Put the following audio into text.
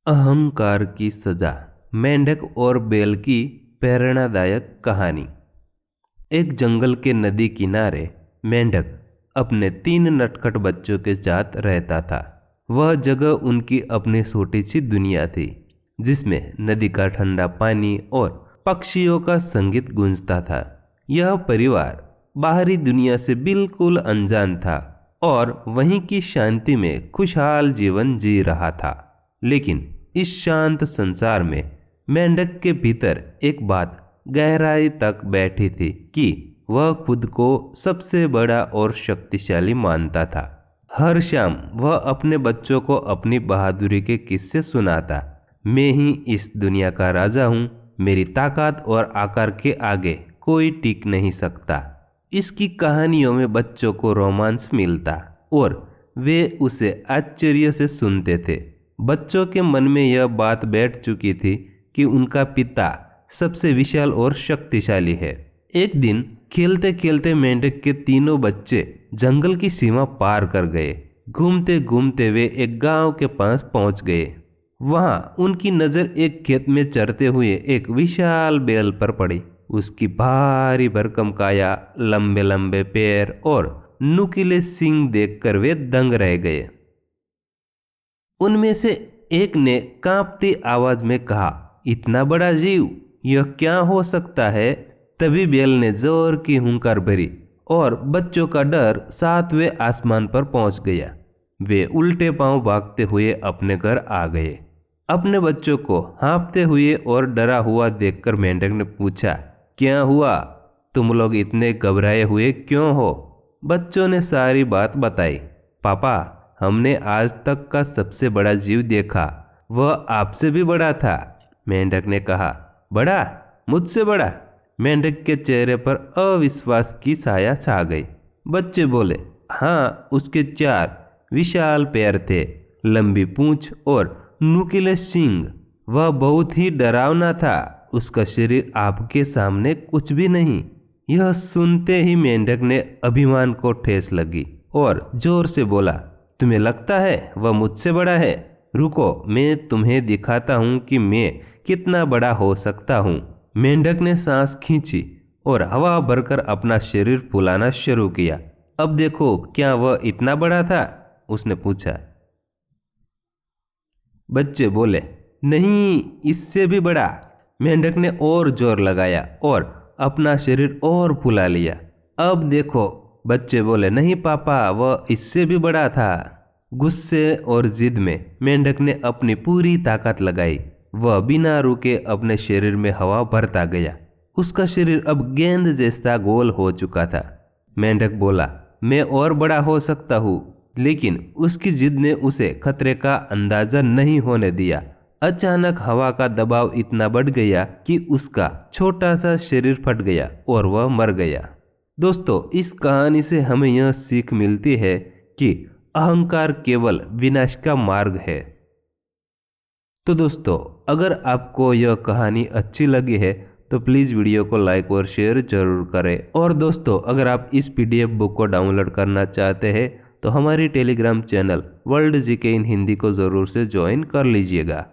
अहंकार की सजा। मेंढक और बैल की प्रेरणादायक कहानी। एक जंगल के नदी किनारे मेंढक अपने 3 नटखट बच्चों के साथ रहता था। वह जगह उनकी अपनी छोटी सी दुनिया थी, जिसमें नदी का ठंडा पानी और पक्षियों का संगीत गूंजता था। यह परिवार बाहरी दुनिया से बिल्कुल अनजान था और वहीं की शांति में खुशहाल जीवन जी रहा था। लेकिन इस शांत संसार में मेंढक के भीतर एक बात गहराई तक बैठी थी कि वह खुद को सबसे बड़ा और शक्तिशाली मानता था। हर शाम वह अपने बच्चों को अपनी बहादुरी के किस्से सुनाता। मैं ही इस दुनिया का राजा हूँ, मेरी ताकत और आकार के आगे कोई टिक नहीं सकता। इसकी कहानियों में बच्चों को रोमांच मिलता और वे उसे आश्चर्य से सुनते थे। बच्चों के मन में यह बात बैठ चुकी थी कि उनका पिता सबसे विशाल और शक्तिशाली है। एक दिन खेलते खेलते मेंढक के तीनों बच्चे जंगल की सीमा पार कर गए। घूमते घूमते वे एक गांव के पास पहुंच गए। वहां उनकी नजर एक खेत में चरते हुए एक विशाल बैल पर पड़ी। उसकी भारी भरकम काया, लंबे लंबे पैर और नुकीले सींग देखकर वे दंग रह गए। उनमें से एक ने कांपती आवाज में कहा, इतना बड़ा जीव, यह क्या हो सकता है? तभी बैल ने जोर की हुंकार भरी और बच्चों का डर 7वें आसमान पर पहुंच गया। वे उल्टे पांव भागते हुए अपने घर आ गए। अपने बच्चों को हाँफते हुए और डरा हुआ देखकर मेंढक ने पूछा, क्या हुआ? तुम लोग इतने घबराए हुए क्यों हो? बच्चों ने सारी बात बताई। पापा, हमने आज तक का सबसे बड़ा जीव देखा, वह आपसे भी बड़ा था। मेंढक ने कहा, बड़ा? मुझसे बड़ा? मेंढक के चेहरे पर अविश्वास की छाया छा गई। बच्चे बोले, हाँ, उसके 4 विशाल पैर थे, लंबी पूंछ और नुकीले सींग। वह बहुत ही डरावना था। उसका शरीर आपके सामने कुछ भी नहीं। यह सुनते ही मेंढक ने अभिमान को ठेस लगी और जोर से बोला, तुम्हें लगता है वह मुझसे बड़ा है? रुको, मैं तुम्हें दिखाता हूँ कि मैं कितना बड़ा हो सकता हूँ। मेंढक ने सांस खींची और हवा भरकर अपना शरीर फुलाना शुरू किया। अब देखो, क्या वह इतना बड़ा था? उसने पूछा। बच्चे बोले, नहीं, इससे भी बड़ा। मेंढक ने और जोर लगाया और अपना शरीर और फुला लिया। अब देखो, बच्चे बोले, नहीं पापा, वह इससे भी बड़ा था। गुस्से और जिद में मेंढक ने अपनी पूरी ताकत लगाई। वह बिना रुके अपने शरीर में हवा भरता गया। उसका शरीर अब गेंद जैसा गोल हो चुका था। मेंढक बोला, मैं और बड़ा हो सकता हूँ, लेकिन उसकी जिद ने उसे खतरे का अंदाजा नहीं होने दिया। अचानक हवा का दबाव इतना बढ़ गया कि उसका छोटा सा शरीर फट गया और वह मर गया। दोस्तों, इस कहानी से हमें यह सीख मिलती है कि अहंकार केवल विनाश का मार्ग है। तो दोस्तों, अगर आपको यह कहानी अच्छी लगी है तो प्लीज़ वीडियो को लाइक और शेयर जरूर करें। और दोस्तों, अगर आप इस पीडीएफ बुक को डाउनलोड करना चाहते हैं तो हमारी टेलीग्राम चैनल वर्ल्ड जीके इन हिंदी को ज़रूर से ज्वाइन कर लीजिएगा।